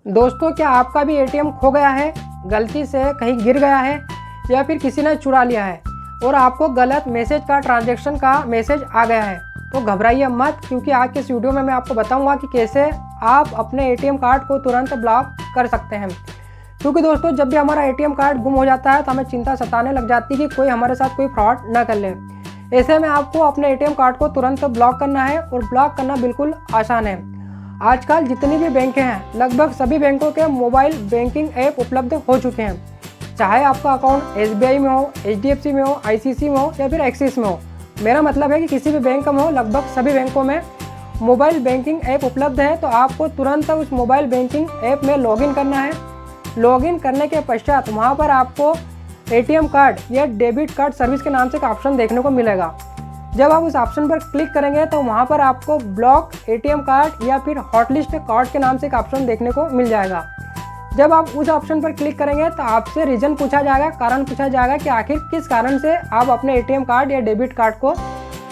दोस्तों, क्या आपका भी एटीएम खो गया है, गलती से कहीं गिर गया है या फिर किसी ने चुरा लिया है और आपको गलत मैसेज का ट्रांजैक्शन का मैसेज आ गया है? तो घबराइए मत, क्योंकि आज के इस वीडियो में मैं आपको बताऊंगा कि कैसे आप अपने एटीएम कार्ड को तुरंत ब्लॉक कर सकते हैं। क्योंकि दोस्तों, जब भी हमारा एटीएम कार्ड गुम हो जाता है तो हमें चिंता सताने लग जाती है कि कोई हमारे साथ कोई फ्रॉड ना कर ले। ऐसे में आपको अपने एटीएम कार्ड को तुरंत ब्लॉक करना है और ब्लॉक करना बिल्कुल आसान है। आजकल जितनी भी बैंकें हैं, लगभग सभी बैंकों के मोबाइल बैंकिंग ऐप उपलब्ध हो चुके हैं। चाहे आपका अकाउंट एसबीआई में हो, एचडीएफसी में हो, आईसीसी में हो या फिर एक्सिस में हो, मेरा मतलब है कि किसी भी बैंक में हो, लगभग सभी बैंकों में मोबाइल बैंकिंग ऐप उपलब्ध है। तो आपको तुरंत उस मोबाइल बैंकिंग ऐप में लॉगिन करना है। लॉगिन करने के पश्चात वहाँ पर आपको एटीएम कार्ड या डेबिट कार्ड सर्विस के नाम से एक ऑप्शन देखने को मिलेगा। जब आप उस ऑप्शन पर क्लिक करेंगे तो वहाँ पर आपको ब्लॉक एटीएम कार्ड या फिर हॉटलिस्ट कार्ड के नाम से एक ऑप्शन देखने को मिल जाएगा। जब आप उस ऑप्शन पर क्लिक करेंगे तो आपसे रीजन पूछा जाएगा, कारण पूछा जाएगा कि आखिर किस कारण से आप अपने एटीएम कार्ड या डेबिट कार्ड को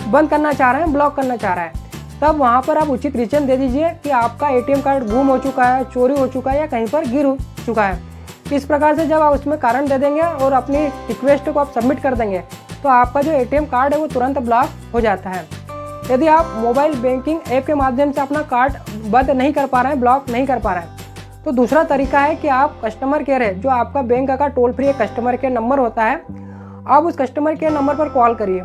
बंद करना चाह रहे हैं, ब्लॉक करना चाह रहे हैं। तब वहाँ पर आप उचित रीजन दे दीजिए कि आपका एटीएम कार्ड गुम हो चुका है, चोरी हो चुका है या कहीं पर गिर चुका है। इस प्रकार से जब आप उसमें कारण दे देंगे और अपनी रिक्वेस्ट को आप सबमिट कर देंगे तो आपका जो एटीएम कार्ड है वो तुरंत ब्लॉक हो जाता है। यदि आप मोबाइल बैंकिंग ऐप के माध्यम से अपना कार्ड बंद नहीं कर पा रहे हैं, ब्लॉक नहीं कर पा रहे हैं, तो दूसरा तरीका है कि आप कस्टमर केयर है, जो आपका बैंक का toll free customer care number होता है, आप उस कस्टमर केयर नंबर पर कॉल करिए।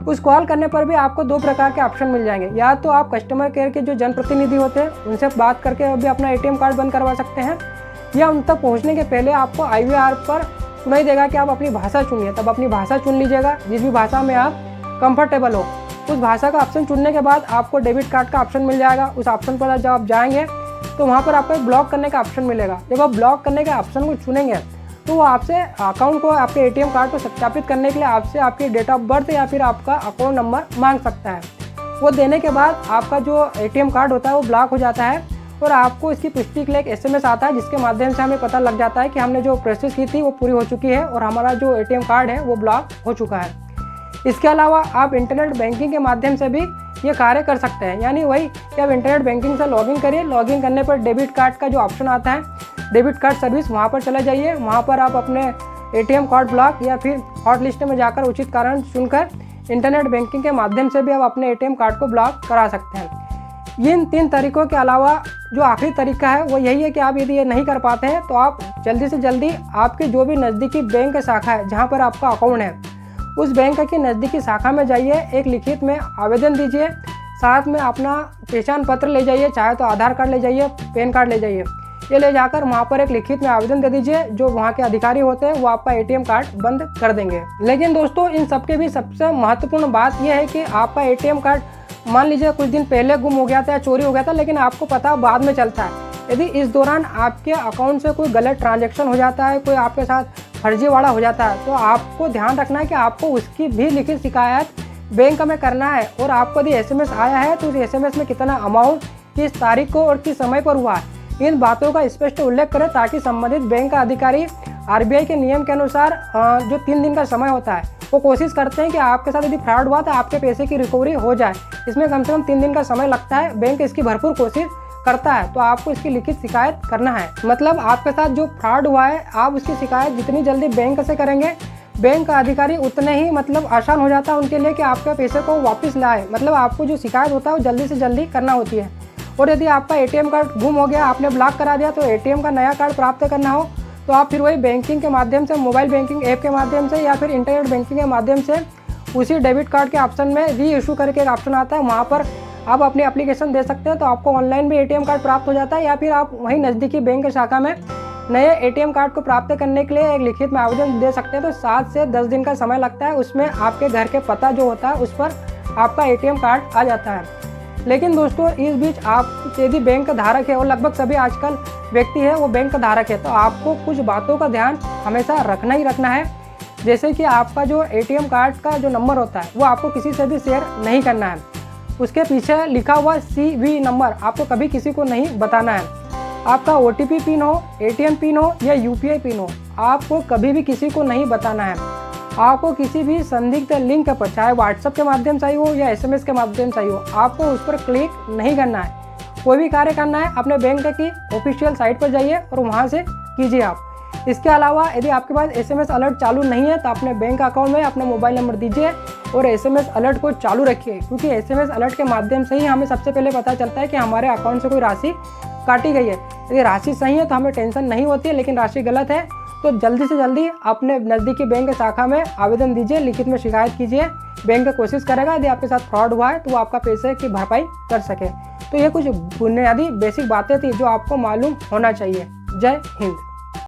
उस कॉल करने पर भी आपको दो प्रकार के ऑप्शन मिल जाएंगे। या तो आप कस्टमर केयर के जो जनप्रतिनिधि होते हैं उनसे बात करके भी अपना एटीएम कार्ड बंद करवा सकते हैं, या उन तक पहुंचने के पहले आपको IVR पर सुनाई देगा कि आप अपनी भाषा चुनिए। तब अपनी भाषा चुन लीजिएगा, जिस भी भाषा में आप कंफर्टेबल हो। उस भाषा का ऑप्शन चुनने के बाद आपको डेबिट कार्ड का ऑप्शन मिल जाएगा। उस ऑप्शन पर जब आप जाएंगे तो वहाँ पर आपको एक ब्लॉक करने का ऑप्शन मिलेगा। जब आप ब्लॉक करने के ऑप्शन को चुनेंगे तो वो आपसे अकाउंट को, आपके एटीएम कार्ड को सत्यापित करने के लिए आपसे आपकी डेट ऑफ बर्थ या फिर आपका अकाउंट नंबर मांग सकता है। वो देने के बाद आपका जो एटीएम कार्ड होता है वो ब्लॉक हो जाता है और आपको इसकी पुष्टि के लिए एक SMS आता है, जिसके माध्यम से हमें पता लग जाता है कि हमने जो प्रोसेस की थी वो पूरी हो चुकी है और हमारा जो एटीएम कार्ड है वो ब्लॉक हो चुका है। इसके अलावा आप इंटरनेट बैंकिंग के माध्यम से भी ये कार्य कर सकते हैं। यानी वही कि आप इंटरनेट बैंकिंग से लॉगिन करिए। लॉगिन करने पर डेबिट कार्ड का जो ऑप्शन आता है, डेबिट कार्ड सर्विस, वहाँ पर चले जाइए। वहाँ पर आप अपने एटीएम कार्ड ब्लॉक या फिर हॉट लिस्ट में जाकर उचित कारण चुनकर इंटरनेट बैंकिंग के माध्यम से भी आप अपने एटीएम कार्ड को ब्लॉक करा सकते हैं। इन 3 तरीकों के अलावा जो आखिरी तरीका है वो यही है कि आप यदि ये नहीं कर पाते हैं तो आप जल्दी से जल्दी आपके जो भी नज़दीकी बैंक शाखा है जहाँ पर आपका अकाउंट है, उस बैंक की नज़दीकी शाखा में जाइए, एक लिखित में आवेदन दीजिए। साथ में अपना पहचान पत्र ले जाइए, चाहे तो आधार कार्ड ले जाइए, पैन कार्ड ले जाइए। ये ले जाकर वहाँ पर एक लिखित में आवेदन दे दीजिए। जो वहाँ के अधिकारी होते हैं वो आपका एटीएम कार्ड बंद कर देंगे। लेकिन दोस्तों, इन सबके भी सबसे महत्वपूर्ण बात यह है कि आपका एटीएम कार्ड मान लीजिए कुछ दिन पहले गुम हो गया था या चोरी हो गया था, लेकिन आपको पता बाद में चलता है। यदि इस दौरान आपके अकाउंट से कोई गलत ट्रांजैक्शन हो जाता है, कोई आपके साथ फर्जीवाड़ा हो जाता है, तो आपको ध्यान रखना है कि आपको उसकी भी लिखित शिकायत बैंक में करना है। और आपको यदि SMS आया है तो उस SMS में कितना अमाउंट, किस तारीख को और किस समय पर हुआ है, इन बातों का स्पष्ट उल्लेख करें, ताकि संबंधित बैंक का अधिकारी RBI के नियम के अनुसार जो 3 दिन का समय होता है वो कोशिश करते हैं कि आपके साथ यदि फ्रॉड हुआ तो आपके पैसे की रिकवरी हो जाए। इसमें कम से कम 3 दिन का समय लगता है। बैंक इसकी भरपूर कोशिश करता है, तो आपको इसकी लिखित शिकायत करना है। मतलब आपके साथ जो फ्रॉड हुआ है, आप उसकी शिकायत जितनी जल्दी बैंक से करेंगे, बैंक का अधिकारी उतने ही आसान हो जाता है उनके लिए कि आपके पैसे को वापस लाए। मतलब आपको जो शिकायत होता है वो जल्दी से जल्दी करना होती है। और यदि आपका एटीएम कार्ड गुम हो गया, आपने ब्लॉक करा दिया, तो एटीएम का नया कार्ड प्राप्त करना हो तो आप फिर वही बैंकिंग के माध्यम से, मोबाइल बैंकिंग ऐप के माध्यम से या फिर इंटरनेट बैंकिंग के माध्यम से उसी डेबिट कार्ड के ऑप्शन में री इशू करके एक ऑप्शन आता है, वहाँ पर आप अपनी एप्लीकेशन दे सकते हैं। तो आपको ऑनलाइन भी एटीएम कार्ड प्राप्त हो जाता है, या फिर आप वहीं नज़दीकी बैंक शाखा में नए एटीएम कार्ड को प्राप्त करने के लिए एक लिखित में आवेदन दे सकते हैं। तो 7 से 10 दिन का समय लगता है। उसमें आपके घर के पता जो होता है उस पर आपका एटीएम कार्ड आ जाता है। लेकिन दोस्तों, इस बीच आप यदि बैंक का धारक है, और लगभग सभी आजकल व्यक्ति है वो बैंक का धारक है, तो आपको कुछ बातों का ध्यान हमेशा रखना ही रखना है। जैसे कि आपका जो एटीएम कार्ड का जो नंबर होता है वो आपको किसी से भी शेयर नहीं करना है। उसके पीछे लिखा हुआ CVV नंबर आपको कभी किसी को नहीं बताना है। आपका OTP पिन हो, ATM पिन हो या UPI पिन हो, आपको कभी भी किसी को नहीं बताना है। आपको किसी भी संदिग्ध लिंक पर, चाहे व्हाट्सएप के माध्यम से आई हो या SMS के माध्यम से आई हो, आपको उस पर क्लिक नहीं करना है। कोई भी कार्य करना है अपने बैंक की ऑफिशियल साइट पर जाइए और वहाँ से कीजिए आप। इसके अलावा यदि आपके पास SMS अलर्ट चालू नहीं है तो अपने बैंक अकाउंट में अपना मोबाइल नंबर दीजिए और SMS अलर्ट को चालू रखिए, क्योंकि SMS अलर्ट के माध्यम से ही हमें सबसे पहले पता चलता है कि हमारे अकाउंट से कोई राशि काटी गई है। यदि राशि सही है तो हमें टेंशन नहीं होती है, लेकिन राशि गलत है तो जल्दी से जल्दी अपने नज़दीकी बैंक शाखा में आवेदन दीजिए, लिखित में शिकायत कीजिए। बैंक कोशिश करेगा यदि आपके साथ फ्रॉड हुआ है तो वो आपका पैसे की भरपाई कर सके। तो ये कुछ बुनियादी बेसिक बातें थी जो आपको मालूम होना चाहिए। जय हिंद।